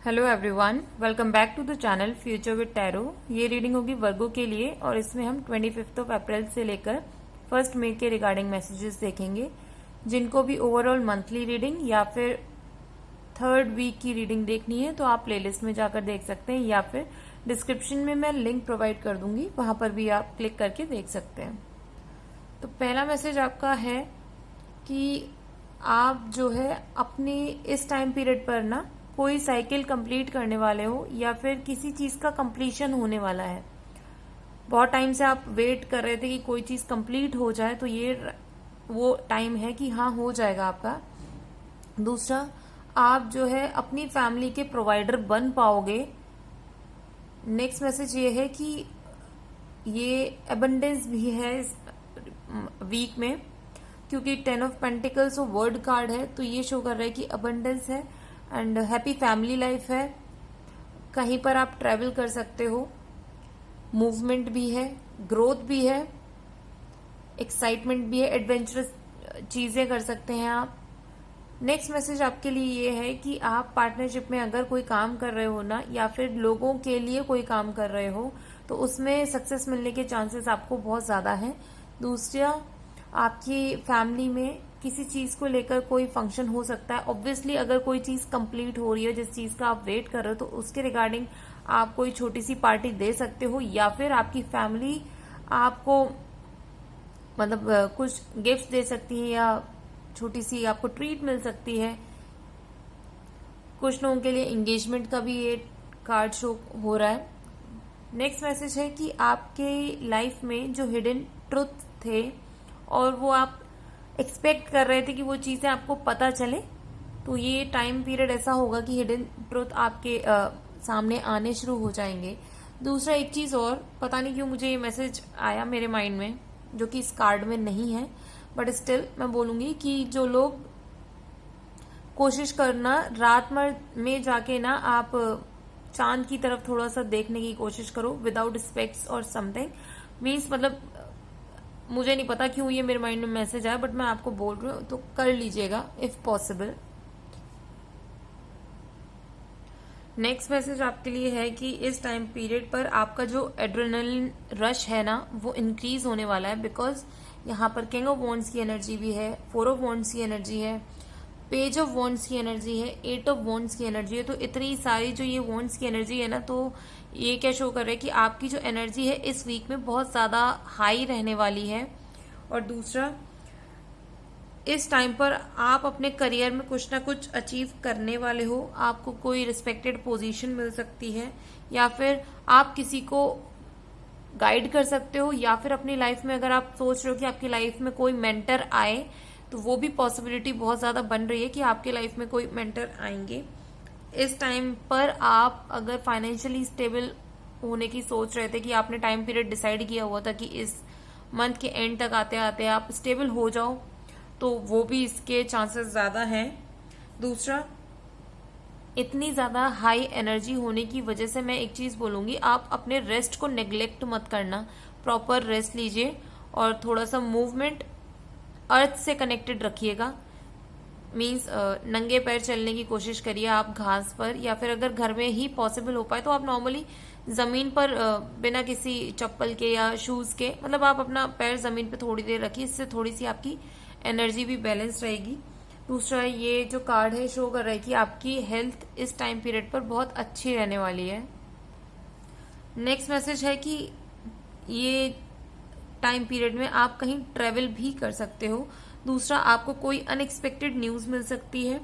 Hello everyone, welcome back to the channel Future with Tarot. ये reading होगी Virgo के लिए और इसमें हम 25 अप्रैल से लेकर 1 मई के रिगार्डिंग मैसेजेस देखेंगे। जिनको भी ओवरऑल मंथली रीडिंग या फिर 3rd वीक की रीडिंग देखनी है तो आप प्लेलिस्ट में जाकर देख सकते हैं या फिर डिस्क्रिप्शन में मैं लिंक प्रोवाइड कर दूंगी, वहां पर भी आप क्लिक करके देख सकते हैं। तो पहला मैसेज आपका है कि आप जो है अपने इस टाइम पीरियड पर ना कोई साइकिल कंप्लीट करने वाले हो या फिर किसी चीज का कंप्लीशन होने वाला है। बहुत टाइम से आप वेट कर रहे थे कि कोई चीज कंप्लीट हो जाए, तो ये वो टाइम है कि हाँ हो जाएगा आपका। दूसरा, आप जो है अपनी फैमिली के प्रोवाइडर बन पाओगे। नेक्स्ट मैसेज ये है कि ये एबंडेंस भी है इस वीक में, क्योंकि 10 ऑफ पेंटिकल्स और वर्ड कार्ड है, तो ये शो कर रहा है कि अबंडेंस है एंड हैप्पी फैमिली लाइफ है। कहीं पर आप ट्रैवल कर सकते हो, मूवमेंट भी है, ग्रोथ भी है, एक्साइटमेंट भी है, एडवेंचरस चीजें कर सकते हैं आप। नेक्स्ट मैसेज आपके लिए ये है कि आप पार्टनरशिप में अगर कोई काम कर रहे हो ना, या फिर लोगों के लिए कोई काम कर रहे हो, तो उसमें सक्सेस मिलने के चांसेस आपको बहुत ज्यादा है। दूसरा, आपकी फैमिली में किसी चीज को लेकर कोई फंक्शन हो सकता है। ऑब्वियसली अगर कोई चीज कंप्लीट हो रही है जिस चीज का आप वेट कर रहे हो, तो उसके रिगार्डिंग आप कोई छोटी सी पार्टी दे सकते हो, या फिर आपकी फैमिली आपको मतलब कुछ गिफ्ट दे सकती है या छोटी सी आपको ट्रीट मिल सकती है। कुछ लोगों के लिए एंगेजमेंट का भी ये कार्ड शो हो रहा है। नेक्स्ट मैसेज है कि आपके लाइफ में जो हिडन ट्रुथ थे और वो आप एक्सपेक्ट कर रहे थे कि वो चीजें आपको पता चले, तो ये टाइम पीरियड ऐसा होगा कि हिडन ट्रुथ आपके सामने आने शुरू हो जाएंगे। दूसरा, एक चीज और, पता नहीं क्यों मुझे ये मैसेज आया मेरे माइंड में, जो कि इस कार्ड में नहीं है, बट स्टिल मैं बोलूंगी कि जो लोग कोशिश करना रात में जाके ना आप चांद की तरफ थोड़ा सा देखने की कोशिश करो विदाउट स्पेक्ट्स और समथिंग। मीन्स मतलब मुझे नहीं पता क्यों ये मेरे माइंड में मैसेज आया, बट मैं आपको बोल रही हूँ, तो कर लीजिएगा इफ पॉसिबल। नेक्स्ट मैसेज आपके लिए है कि इस टाइम पीरियड पर आपका जो एड्रेनलिन रश है ना, वो इंक्रीज होने वाला है, बिकॉज यहाँ पर किंग ऑफ वॉन्ड्स की एनर्जी भी है, 4 ऑफ वॉन्ड्स की एनर्जी है, पेज ऑफ वॉन्ड्स की एनर्जी है, 8 ऑफ वॉन्ड्स की एनर्जी है। तो इतनी सारी जो ये वॉन्ड्स की एनर्जी है ना, तो ये क्या शो कर रहा है कि आपकी जो एनर्जी है इस वीक में बहुत ज्यादा हाई रहने वाली है। और दूसरा, इस टाइम पर आप अपने करियर में कुछ ना कुछ अचीव करने वाले हो। आपको कोई रिस्पेक्टेड पोजीशन मिल सकती है, या फिर आप किसी को गाइड कर सकते हो, या फिर अपनी लाइफ में अगर आप सोच रहे हो कि आपकी लाइफ में कोई मेंटर आए, तो वो भी पॉसिबिलिटी बहुत ज्यादा बन रही है कि आपके लाइफ में कोई मेंटर आएंगे। इस टाइम पर आप अगर फाइनेंशियली स्टेबल होने की सोच रहे थे, कि आपने टाइम पीरियड डिसाइड किया हुआ था कि इस मंथ के एंड तक आते आते आप स्टेबल हो जाओ, तो वो भी इसके चांसेस ज्यादा हैं। दूसरा, इतनी ज्यादा हाई एनर्जी होने की वजह से मैं एक चीज बोलूंगी, आप अपने रेस्ट को नेग्लेक्ट मत करना, प्रॉपर रेस्ट लीजिए और थोड़ा सा मूवमेंट अर्थ से कनेक्टेड रखिएगा। मीन्स नंगे पैर चलने की कोशिश करिए आप घास पर, या फिर अगर घर में ही पॉसिबल हो पाए तो आप नॉर्मली जमीन पर बिना किसी चप्पल के या शूज के, मतलब आप अपना पैर जमीन पे थोड़ी देर रखिए, इससे थोड़ी सी आपकी एनर्जी भी बैलेंस रहेगी। दूसरा, ये जो कार्ड है शो कर रहा है कि आपकी हेल्थ इस टाइम पीरियड पर बहुत अच्छी रहने वाली है। नेक्स्ट मैसेज है कि ये टाइम पीरियड में आप कहीं ट्रेवल भी कर सकते हो। दूसरा, आपको कोई अनएक्सपेक्टेड न्यूज मिल सकती है,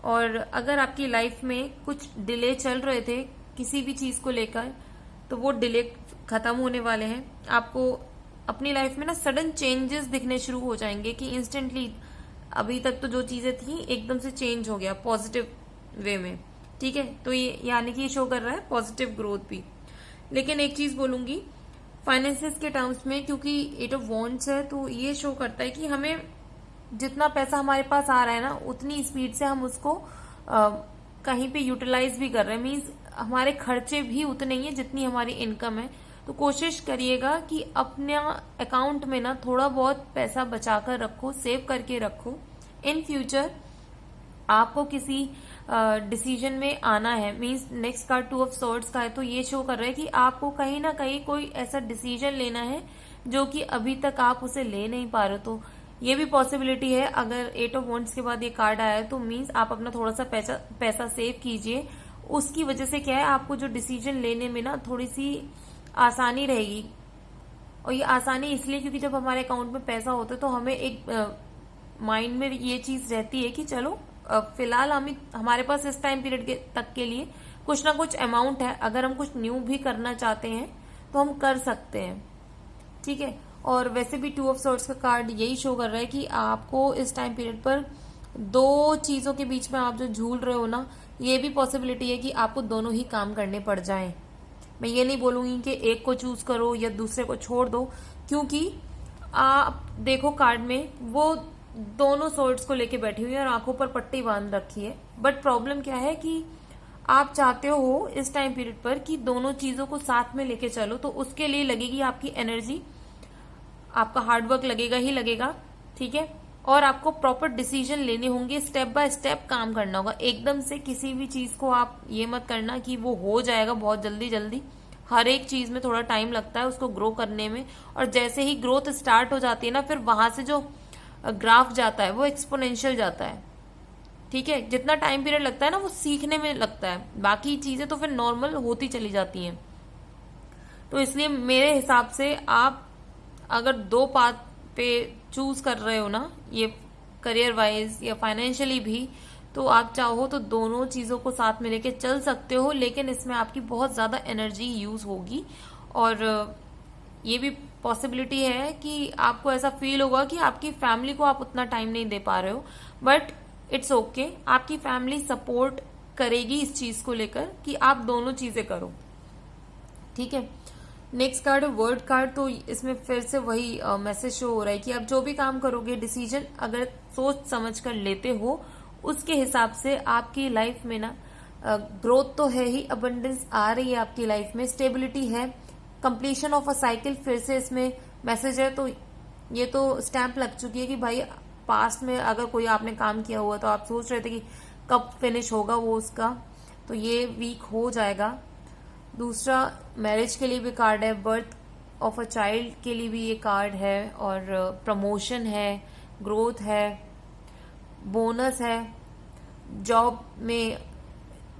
और अगर आपकी लाइफ में कुछ डिले चल रहे थे किसी भी चीज को लेकर, तो वो डिले खत्म होने वाले हैं। आपको अपनी लाइफ में ना सडन चेंजेस दिखने शुरू हो जाएंगे कि इंस्टेंटली अभी तक तो जो चीजें थी एकदम से चेंज हो गया पॉजिटिव वे में, ठीक है। तो ये यानी कि ये शो कर रहा है पॉजिटिव ग्रोथ भी। लेकिन एक चीज बोलूंगी, फाइनेंसेस के टर्म्स में, क्योंकि 8 ऑफ वॉन्ड्स है, तो ये शो करता है कि हमें जितना पैसा हमारे पास आ रहा है ना, उतनी स्पीड से हम उसको कहीं पे यूटिलाइज भी कर रहे हैं। मीन्स हमारे खर्चे भी उतने ही है जितनी हमारी इनकम है। तो कोशिश करिएगा कि अपना अकाउंट में ना थोड़ा बहुत पैसा बचा कर रखो, सेव करके रखो। इन फ्यूचर आपको किसी डिसीजन में आना है, means next card 2 of swords का है, तो ये शो कर रहा है कि आपको कहीं ना कहीं कोई ऐसा डिसीजन लेना है जो कि अभी तक आप उसे ले नहीं पा रहे हो। तो ये भी पॉसिबिलिटी है। अगर 8 ऑफ वॉन्ड्स के बाद ये कार्ड आया है तो मींस आप अपना थोड़ा सा पैसा सेव कीजिए। उसकी वजह से क्या है, आपको जो डिसीजन लेने में ना थोड़ी सी आसानी रहेगी। और ये आसानी इसलिए क्योंकि जब हमारे अकाउंट में पैसा होता है तो हमें एक माइंड में ये चीज रहती है कि चलो फिलहाल हमारे पास इस टाइम पीरियड तक के लिए कुछ ना कुछ अमाउंट है, अगर हम कुछ न्यू भी करना चाहते हैं तो हम कर सकते हैं। ठीक है। और वैसे भी 2 ऑफ सॉर्ड्स का कार्ड यही शो कर रहा है कि आपको इस टाइम पीरियड पर दो चीजों के बीच में आप जो झूल रहे हो ना, ये भी पॉसिबिलिटी है कि आपको दोनों ही काम करने पड़ जाएं। मैं ये नहीं बोलूंगी कि एक को चूज करो या दूसरे को छोड़ दो, क्योंकि आप देखो कार्ड में वो दोनों सॉर्ड्स को लेके बैठी हुई है और आंखों पर पट्टी बांध रखी है। बट प्रॉब्लम क्या है कि आप चाहते हो इस टाइम पीरियड पर कि दोनों चीजों को साथ में लेके चलो, तो उसके लिए लगेगी आपकी एनर्जी, आपका हार्डवर्क लगेगा ही लगेगा। ठीक है। और आपको प्रॉपर डिसीजन लेने होंगे, स्टेप बाय स्टेप काम करना होगा। एकदम से किसी भी चीज को आप ये मत करना कि वो हो जाएगा बहुत जल्दी जल्दी। हर एक चीज में थोड़ा टाइम लगता है उसको ग्रो करने में, और जैसे ही ग्रोथ स्टार्ट हो जाती है ना, फिर वहां से जो ग्राफ जाता है वो एक्सपोनेंशियल जाता है। ठीक है। जितना टाइम पीरियड लगता है ना वो सीखने में लगता है, बाकी चीजें तो फिर नॉर्मल होती चली जाती हैं। तो इसलिए मेरे हिसाब से आप अगर दो पाथ पे चूज कर रहे हो ना, ये करियर वाइज या फाइनेंशियली भी, तो आप चाहो तो दोनों चीजों को साथ में लेके चल सकते हो, लेकिन इसमें आपकी बहुत ज्यादा एनर्जी यूज होगी। और ये भी पॉसिबिलिटी है कि आपको ऐसा फील होगा कि आपकी फैमिली को आप उतना टाइम नहीं दे पा रहे हो, बट इट्स ओके। आपकी फैमिली सपोर्ट करेगी इस चीज को लेकर कि आप दोनों चीजें करो। ठीक है। नेक्स्ट कार्ड है वर्ड कार्ड। तो इसमें फिर से वही मैसेज शो हो रहा है कि आप जो भी काम करोगे, डिसीजन अगर सोच समझ कर लेते हो, उसके हिसाब से आपकी लाइफ में ना ग्रोथ तो है ही, अबंडेंस आ रही है आपकी लाइफ में, स्टेबिलिटी है, कंप्लीशन ऑफ अ साइकिल फिर से इसमें मैसेज है। तो ये तो स्टैंप लग चुकी है कि भाई पास्ट में अगर कोई आपने काम किया हुआ तो आप सोच रहे थे कि कब फिनिश होगा वो उसका, तो ये वीक हो जाएगा। दूसरा मैरिज के लिए भी कार्ड है, बर्थ ऑफ अ चाइल्ड के लिए भी ये कार्ड है, और प्रमोशन है, ग्रोथ है, बोनस है, जॉब में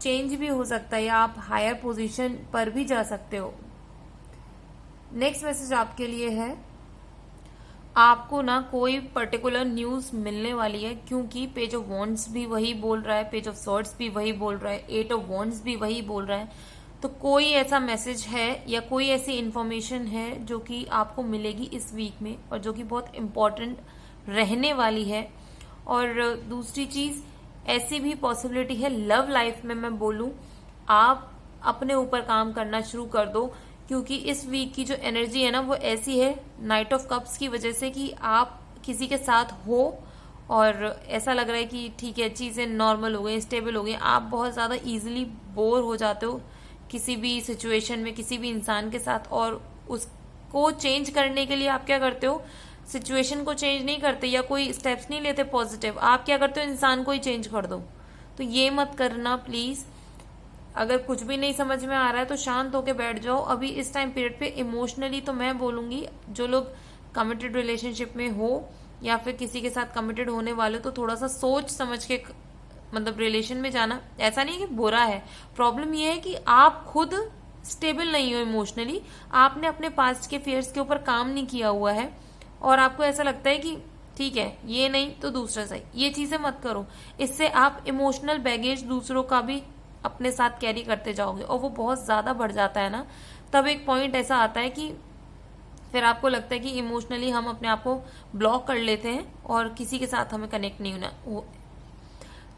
चेंज भी हो सकता है या आप हायर पोजीशन पर भी जा सकते हो। नेक्स्ट मैसेज आपके लिए है, आपको ना कोई पर्टिकुलर न्यूज मिलने वाली है, क्योंकि पेज ऑफ वॉन्ड्स भी वही बोल रहा है, पेज ऑफ सॉर्ड्स भी वही बोल रहा है, 8 ऑफ वॉन्ड्स भी वही बोल रहा है। तो कोई ऐसा मैसेज है या कोई ऐसी इंफॉर्मेशन है जो कि आपको मिलेगी इस वीक में, और जो कि बहुत इंपॉर्टेंट रहने वाली है। और दूसरी चीज, ऐसी भी पॉसिबिलिटी है लव लाइफ में मैं बोलूं, आप अपने ऊपर काम करना शुरू कर दो, क्योंकि इस वीक की जो एनर्जी है ना वो ऐसी है नाइट ऑफ कप्स की वजह से कि आप किसी के साथ हो और ऐसा लग रहा है कि ठीक है चीजें नॉर्मल हो गई, स्टेबल हो गई। आप बहुत ज्यादा इजीली बोर हो जाते हो किसी भी सिचुएशन में, किसी भी इंसान के साथ, और उसको चेंज करने के लिए आप क्या करते हो, सिचुएशन को चेंज नहीं करते या कोई स्टेप्स नहीं लेते पॉजिटिव, आप क्या करते हो, इंसान को ही चेंज कर दो। तो ये मत करना प्लीज। अगर कुछ भी नहीं समझ में आ रहा है तो शांत होके बैठ जाओ। अभी इस टाइम पीरियड पे इमोशनली तो मैं बोलूंगी, जो लोग कमिटेड रिलेशनशिप में हो या फिर किसी के साथ कमिटेड होने वाले, तो थोड़ा सा सोच समझ के मतलब रिलेशन में जाना। ऐसा नहीं कि बुरा है, प्रॉब्लम ये है कि आप खुद स्टेबल नहीं हो इमोशनली, आपने अपने पास्ट के फेयर्स के ऊपर काम नहीं किया हुआ है, और आपको ऐसा लगता है कि ठीक है ये नहीं तो दूसरा सही। ये चीजें मत करो, इससे आप इमोशनल बैगेज दूसरों का भी अपने साथ कैरी करते जाओगे, और वो बहुत ज्यादा बढ़ जाता है ना, तब एक पॉइंट ऐसा आता है कि फिर आपको लगता है कि इमोशनली हम अपने आप को ब्लॉक कर लेते हैं और किसी के साथ हमें कनेक्ट नहीं होना।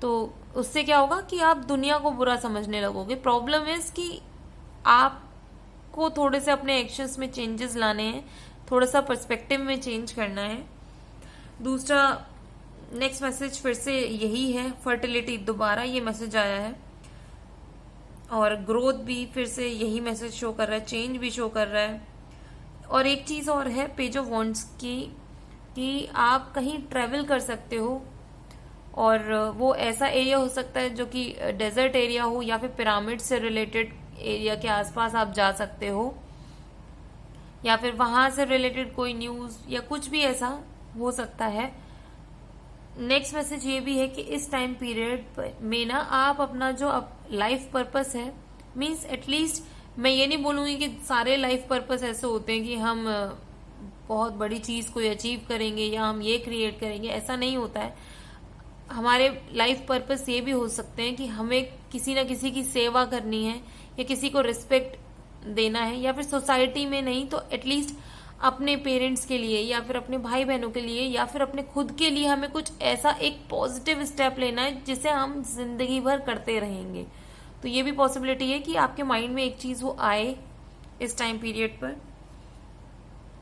तो उससे क्या होगा कि आप दुनिया को बुरा समझने लगोगे। प्रॉब्लम इज कि आपको थोड़े से अपने एक्शंस में चेंजेस लाने हैं, थोड़ा सा पर्सपेक्टिव में चेंज करना है। दूसरा नेक्स्ट मैसेज फिर से यही है, फर्टिलिटी, दोबारा ये मैसेज आया है, और ग्रोथ भी फिर से यही मैसेज शो कर रहा है, चेंज भी शो कर रहा है। और एक चीज और है पेज ऑफ वॉन्ड्स की, कि आप कहीं ट्रेवल कर सकते हो, और वो ऐसा एरिया हो सकता है जो कि डेजर्ट एरिया हो, या फिर पिरामिड से रिलेटेड एरिया के आसपास आप जा सकते हो, या फिर वहां से रिलेटेड कोई न्यूज या कुछ भी ऐसा हो सकता है। नेक्स्ट मैसेज ये भी है कि इस टाइम पीरियड में ना आप अपना जो लाइफ पर्पस है, मीन्स एटलीस्ट मैं ये नहीं बोलूंगी कि सारे लाइफ पर्पस ऐसे होते हैं कि हम बहुत बड़ी चीज कोई अचीव करेंगे या हम ये क्रिएट करेंगे, ऐसा नहीं होता है। हमारे लाइफ पर्पस ये भी हो सकते हैं कि हमें किसी ना किसी की सेवा करनी है, या किसी को रिस्पेक्ट देना है, या फिर सोसाइटी में नहीं तो एटलीस्ट अपने पेरेंट्स के लिए, या फिर अपने भाई बहनों के लिए, या फिर अपने खुद के लिए हमें कुछ ऐसा एक पॉजिटिव स्टेप लेना है जिसे हम जिंदगी भर करते रहेंगे। तो ये भी पॉसिबिलिटी है कि आपके माइंड में एक चीज वो आए इस टाइम पीरियड पर।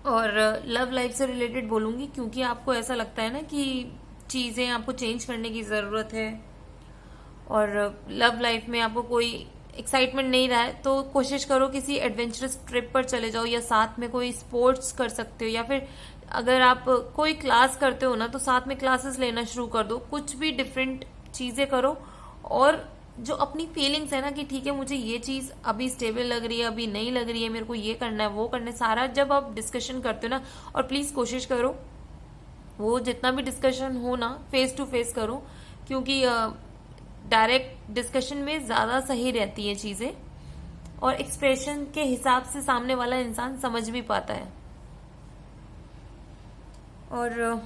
और लव लाइफ से रिलेटेड बोलूंगी, क्योंकि आपको ऐसा लगता है ना कि चीजें आपको चेंज करने की जरूरत है, और लव लाइफ में आपको कोई एक्साइटमेंट नहीं रहा है, तो कोशिश करो किसी एडवेंचरस ट्रिप पर चले जाओ, या साथ में कोई स्पोर्ट्स कर सकते हो, या फिर अगर आप कोई क्लास करते हो ना तो साथ में क्लासेस लेना शुरू कर दो। कुछ भी डिफरेंट चीजें करो, और जो अपनी फीलिंग्स है ना कि ठीक है मुझे ये चीज अभी स्टेबल लग रही है, अभी नहीं लग रही है, मेरे को ये करना है वो करना है, सारा जब आप डिस्कशन करते हो ना, और प्लीज कोशिश करो वो जितना भी डिस्कशन हो ना फेस टू फेस करो, क्योंकि डायरेक्ट डिस्कशन में ज्यादा सही रहती है चीजें, और एक्सप्रेशन के हिसाब से सामने वाला इंसान समझ भी पाता है। और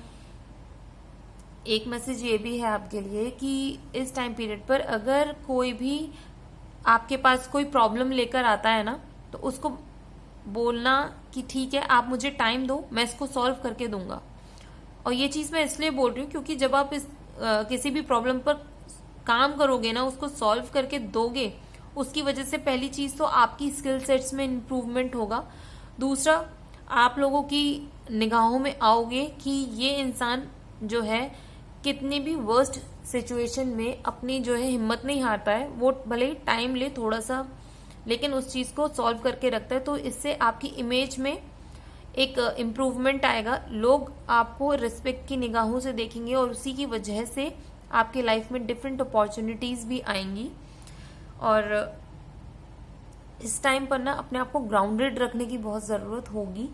एक मैसेज ये भी है आपके लिए कि इस टाइम पीरियड पर अगर कोई भी आपके पास कोई प्रॉब्लम लेकर आता है ना, तो उसको बोलना कि ठीक है आप मुझे टाइम दो, मैं इसको सॉल्व करके दूंगा। और ये चीज मैं इसलिए बोल रही हूँ क्योंकि जब आप किसी भी प्रॉब्लम पर काम करोगे ना, उसको सॉल्व करके दोगे, उसकी वजह से पहली चीज तो आपकी स्किल सेट्स में इम्प्रूवमेंट होगा, दूसरा आप लोगों की निगाहों में आओगे कि ये इंसान जो है कितनी भी वर्स्ट सिचुएशन में अपनी जो है हिम्मत नहीं हारता है, वो भले ही टाइम ले थोड़ा सा, लेकिन उस चीज को सॉल्व करके रखता है। तो इससे आपकी इमेज में एक इम्प्रूवमेंट आएगा, लोग आपको रिस्पेक्ट की निगाहों से देखेंगे, और उसी की वजह से आपके लाइफ में डिफरेंट अपॉर्चुनिटीज भी आएंगी। और इस टाइम पर ना अपने आप को ग्राउंडेड रखने की बहुत जरूरत होगी,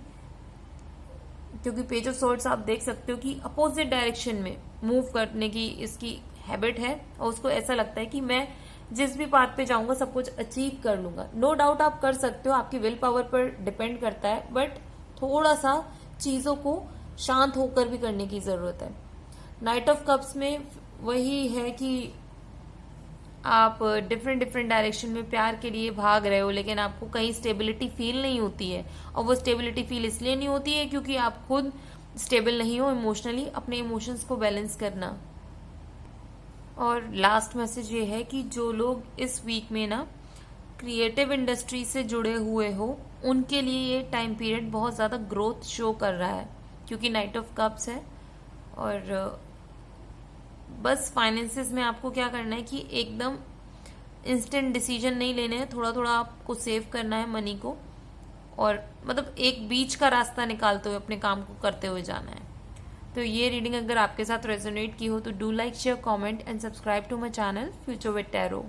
क्योंकि पेज ऑफ सोर्ड्स आप देख सकते हो कि अपोजिट डायरेक्शन में मूव करने की इसकी हैबिट है, और उसको ऐसा लगता है कि मैं जिस भी पाथ पे जाऊंगा सब कुछ अचीव कर लूंगा। नो डाउट आप कर सकते हो, आपकी विल पावर पर डिपेंड करता है, बट थोड़ा सा चीजों को शांत होकर भी करने की जरूरत है। नाइट ऑफ कप्स में वही है कि आप डिफरेंट डायरेक्शन में प्यार के लिए भाग रहे हो, लेकिन आपको कहीं स्टेबिलिटी फील नहीं होती है, और वो स्टेबिलिटी फील इसलिए नहीं होती है क्योंकि आप खुद स्टेबल नहीं हो इमोशनली। अपने इमोशंस को बैलेंस करना। और लास्ट मैसेज ये है कि जो लोग इस वीक में ना क्रिएटिव इंडस्ट्री से जुड़े हुए हो, उनके लिए ये टाइम पीरियड बहुत ज्यादा ग्रोथ शो कर रहा है, क्योंकि नाइट ऑफ कप्स है। और बस फाइनेंसेस में आपको क्या करना है कि एकदम इंस्टेंट डिसीजन नहीं लेने हैं, थोड़ा थोड़ा आपको सेव करना है मनी को, और मतलब एक बीच का रास्ता निकालते हुए अपने काम को करते हुए जाना है। तो ये रीडिंग अगर आपके साथ रेजोनेट की हो तो do like, share, comment and subscribe to my channel Future with tarot.